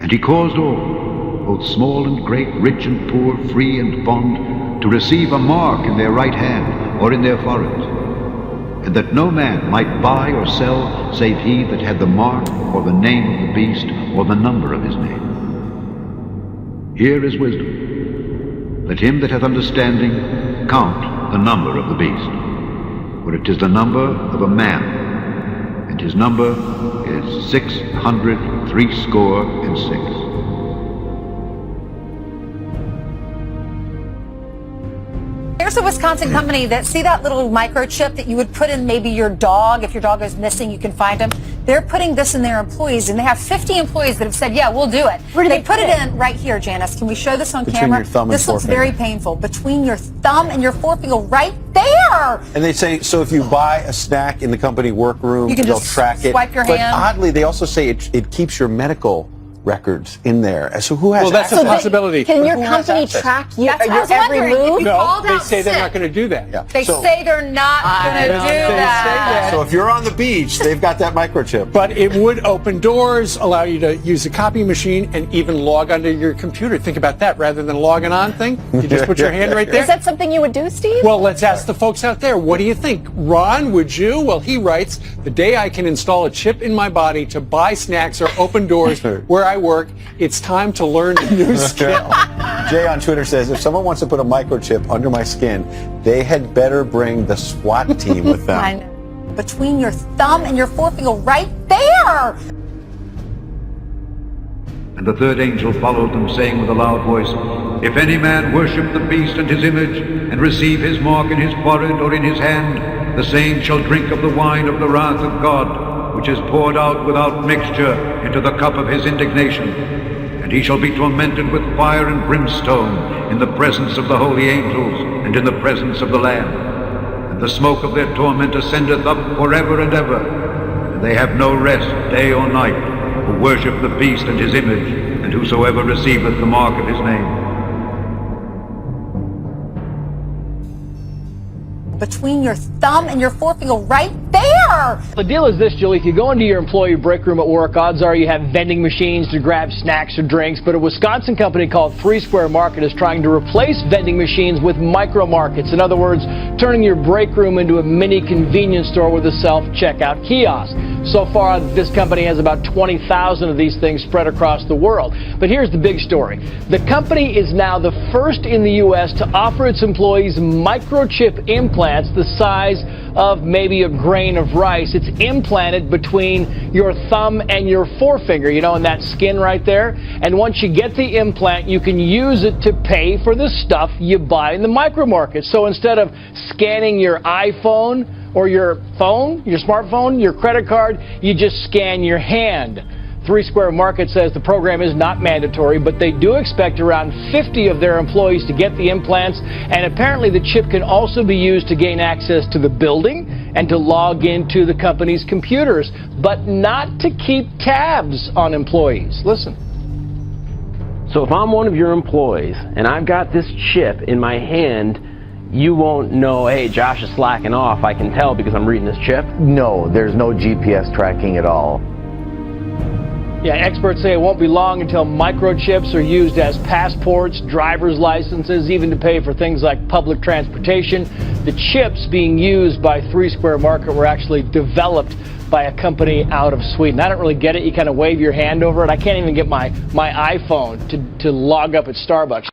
And he caused all, both small and great, rich and poor, free and bond, to receive a mark in their right hand or in their foreheads, and that no man might buy or sell save he that had the mark or the name of the beast or the number of his name. Here is wisdom. Let him that hath understanding count the number of the beast, for it is the number of a man, and his number is 666. There's a Wisconsin company that, see that little microchip that you would put in maybe your dog, if your dog goes missing, you can find him. They're putting this in their employees, and they have 50 employees that have said, yeah, we'll do it. Where do they put it in right here, Janice. Can we show this on camera? Your thumb and this looks forefinger. very painful. Between your thumb and your forefinger, right there. And they say, so if you buy a snack in the company workroom, you can they'll just track it. swipe your But hand. oddly, they also say it keeps your medical records in there. So who has Well, that's access? a possibility. Can your Who has company access? track your That's what I was every wondering. move? If you No, called they out say they're sick, not going to do that. Yeah. They So- say they're not going to do that. So if you're on the beach, they've got that microchip. But it would open doors, allow you to use a copy machine, and even log onto your computer. Think about that. Rather than logging on thing, you just put your hand right there. Is that something you would do, Steve? Well, let's ask the folks out there. What do you think? Ron, would you? Well, he writes, the day I can install a chip in my body to buy snacks or open doors where I work, it's time to learn a new skill. Jay on Twitter says, if someone wants to put a microchip under my skin, they had better bring the SWAT team with them. I know. Between your thumb and your forefinger, right there. And the third angel followed them, saying with a loud voice, If any man worship the beast and his image, and receive his mark in his forehead or in his hand, the same shall drink of the wine of the wrath of God, which is poured out without mixture into the cup of his indignation. And he shall be tormented with fire and brimstone in the presence of the holy angels and in the presence of the Lamb. And the smoke of their torment ascendeth up forever and ever. And they have no rest day or night, who worship the beast and his image, and whosoever receiveth the mark of his name. Between your thumb and your forefinger, right there. The deal is this, Julie. If you go into your employee break room at work, odds are you have vending machines to grab snacks or drinks. But a Wisconsin company called 3 Square Market is trying to replace vending machines with micro markets. In other words, turning your break room into a mini convenience store with a self-checkout kiosk. So far, this company has about 20,000 of these things spread across the world. But here's the big story. The company is now the first in the U.S. to offer its employees microchip implants the size of maybe a grain of rice. It's implanted between your thumb and your forefinger, you know, in that skin right there. And once you get the implant, you can use it to pay for the stuff you buy in the micro market. So instead of scanning your iPhone or your phone, your smartphone, your credit card, you just scan your hand. 3 Square Market says the program is not mandatory, but they do expect around 50 of their employees to get the implants, and apparently the chip can also be used to gain access to the building and to log into the company's computers, but not to keep tabs on employees. Listen. So if I'm one of your employees and I've got this chip in my hand, you won't know, hey, Josh is slacking off. I can tell because I'm reading this chip. No, there's no GPS tracking at all. Yeah, experts say it won't be long until microchips are used as passports, driver's licenses, even to pay for things like public transportation. The chips being used by 3 Square Market were actually developed by a company out of Sweden. I don't really get it. You kind of wave your hand over it. I can't even get my iPhone to log up at Starbucks.